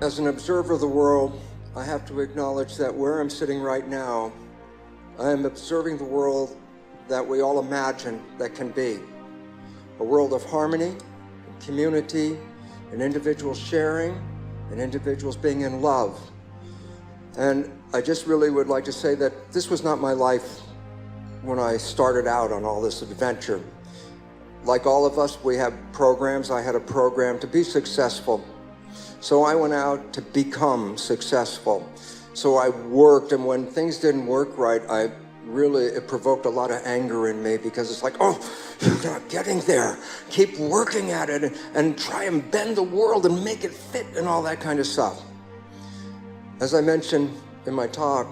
As an observer of the world, I have to acknowledge that where I'm sitting right now, I am observing the world that we all imagine that can be. A world of harmony, community, and individuals sharing, and individuals being in love. And I just really would like to say that this was not my life when I started out on all this adventure. Like all of us, we have programs. I had a program to be successful. So I went out to become successful. So I worked, and when things didn't work right, it provoked a lot of anger in me, because it's like, oh, you're not getting there. Keep working at it and try and bend the world and make it fit and all that kind of stuff. As I mentioned in my talk,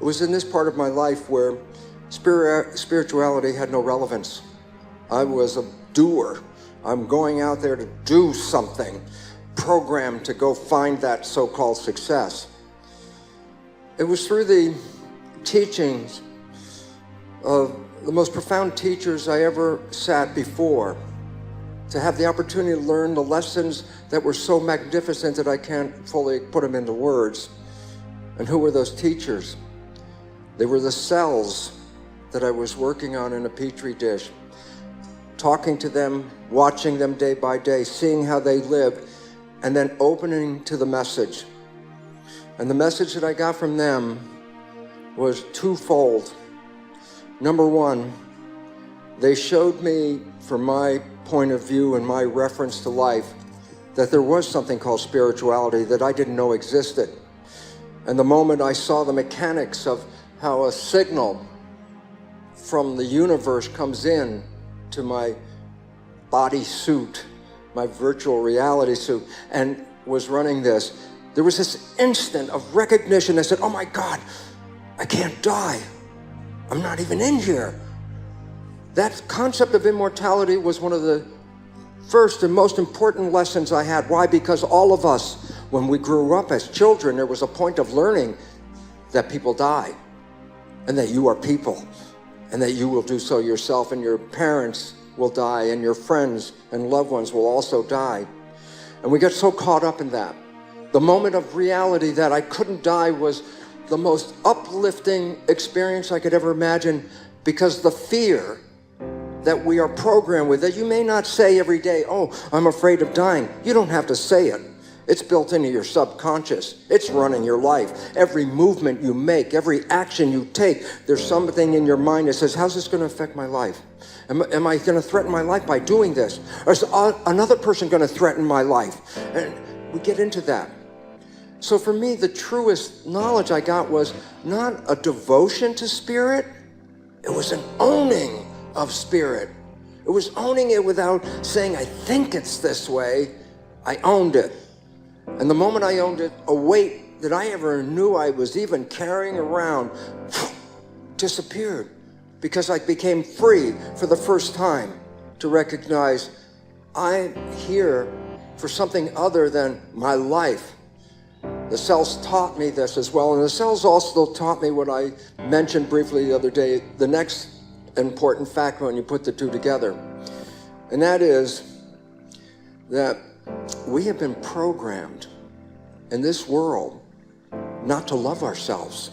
it was in this part of my life where spirituality had no relevance. I was a doer. I'm going out there to do something, programmed to go find that so-called success. It was through the teachings of the most profound teachers I ever sat before, to have the opportunity to learn the lessons that were so magnificent that I can't fully put them into words. And who were those teachers? They were the cells that I was working on in a petri dish, talking to them, watching them day by day, seeing how they lived, and then opening to the message. And the message that I got from them was twofold. Number one, they showed me, from my point of view and my reference to life, that there was something called spirituality that I didn't know existed. And the moment I saw the mechanics of how a signal from the universe comes in to my body suit, my virtual reality suit, and was running this, there was this instant of recognition. I said, oh my God, I can't die. I'm not even in here. That concept of immortality was one of the first and most important lessons I had. Why? Because all of us, when we grew up as children, there was a point of learning that people die, and that you are people, and that you will do so yourself, and your parents will die, and your friends and loved ones will also die. And we get so caught up in that. The moment of reality that I couldn't die was the most uplifting experience I could ever imagine, because the fear that we are programmed with, that you may not say every day, oh, I'm afraid of dying. You don't have to say it. It's built into your subconscious. It's running your life. Every movement you make, every action you take, there's something in your mind that says, how's this going to affect my life? Am I going to threaten my life by doing this? Or is another person going to threaten my life? And we get into that. So for me, the truest knowledge I got was not a devotion to spirit. It was an owning of spirit. It was owning it without saying, I think it's this way. I owned it. And the moment I owned it, a weight that I ever knew I was even carrying around disappeared, because I became free for the first time to recognize I'm here for something other than my life. The cells taught me this as well, and the cells also taught me what I mentioned briefly the other day, the next important fact when you put the two together. And that is that we have been programmed in this world not to love ourselves.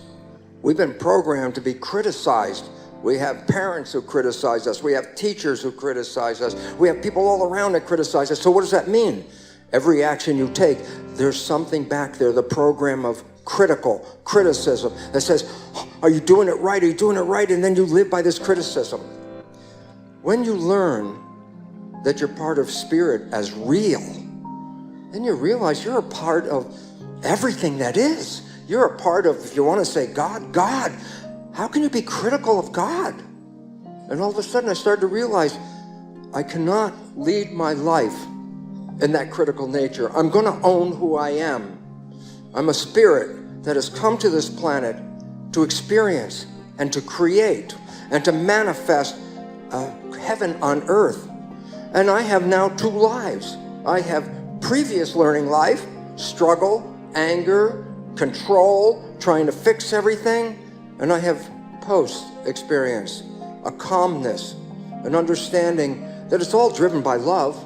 We've been programmed to be criticized. We have parents who criticize us. We have teachers who criticize us. We have people all around that criticize us. So what does that mean? Every action you take, there's something back there, the program of criticism that says, are you doing it right? Are you doing it right? And then you live by this criticism. When you learn that you're part of spirit as real, then you realize you're a part of everything that is. You're a part of, if you want to say God, how can you be critical of God? And all of a sudden I started to realize I cannot lead my life in that critical nature. I'm going to own who I am. I'm a spirit that has come to this planet to experience and to create and to manifest heaven on earth. And I have now two lives. I have previous learning life, struggle, anger, control, trying to fix everything. And I have post experience, a calmness, an understanding that it's all driven by love.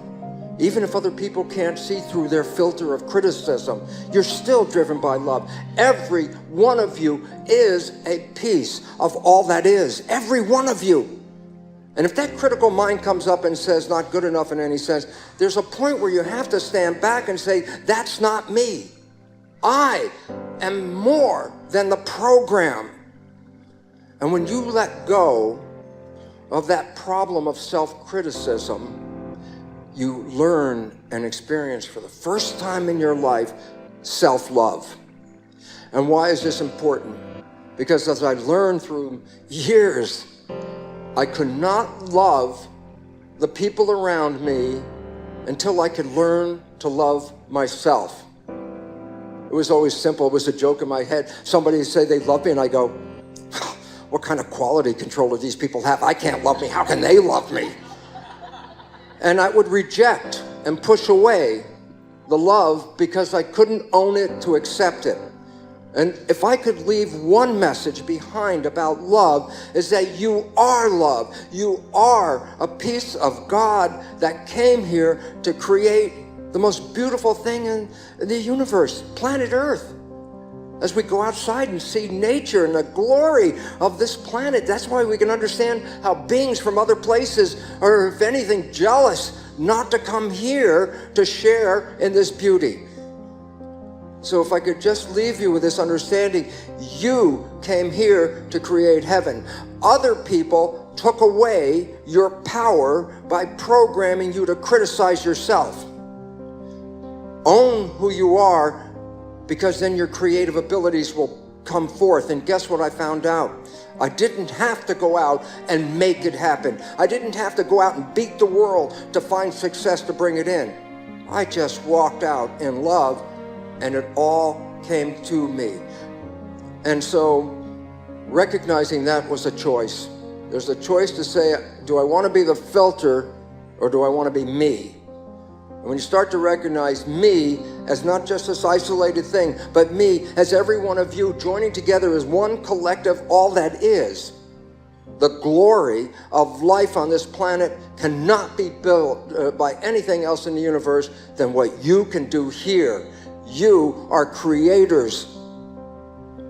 Even if other people can't see through their filter of criticism, you're still driven by love. Every one of you is a piece of all that is. Every one of you. And if that critical mind comes up and says not good enough in any sense, there's a point where you have to stand back and say, that's not me. I am more than the program. And when you let go of that problem of self-criticism, you learn and experience for the first time in your life self-love. And why is this important? Because as I learned through years, I could not love the people around me until I could learn to love myself. It was always simple. It was a joke in my head. Somebody would say they love me, and I go, what kind of quality control do these people have? I can't love me. How can they love me? And I would reject and push away the love because I couldn't own it to accept it. And if I could leave one message behind about love, is that you are love. You are a piece of God that came here to create the most beautiful thing in the universe, planet Earth. As we go outside and see nature and the glory of this planet, that's why we can understand how beings from other places are, if anything, jealous not to come here to share in this beauty. So if I could just leave you with this understanding, you came here to create heaven. Other people took away your power by programming you to criticize yourself. Own who you are, because then your creative abilities will come forth. And guess what I found out? I didn't have to go out and make it happen. I didn't have to go out and beat the world to find success to bring it in. I just walked out in love, and it all came to me. And so recognizing that was a choice. There's a choice to say, do I want to be the filter, or do I want to be me? And when you start to recognize me as not just this isolated thing, but me as every one of you joining together as one collective, all that is, the glory of life on this planet cannot be built by anything else in the universe than what you can do here. You are creators.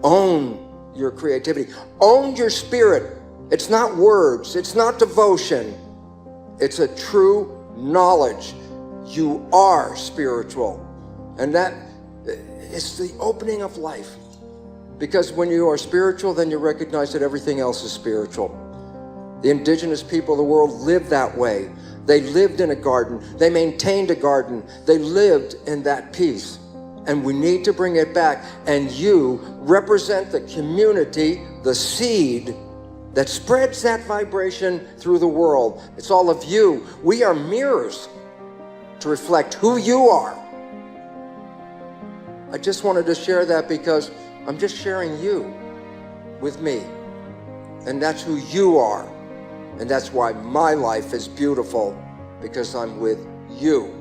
Own your creativity. Own your spirit. It's not words. It's not devotion. It's a true knowledge. You are spiritual. And that is the opening of life. Because when you are spiritual, then you recognize that everything else is spiritual. The indigenous people of the world lived that way. They lived in a garden. They maintained a garden. They lived in that peace. And we need to bring it back. And you represent the community, the seed that spreads that vibration through the world. It's all of you. We are mirrors to reflect who you are. I just wanted to share that because I'm just sharing you with me. And that's who you are. And that's why my life is beautiful, because I'm with you.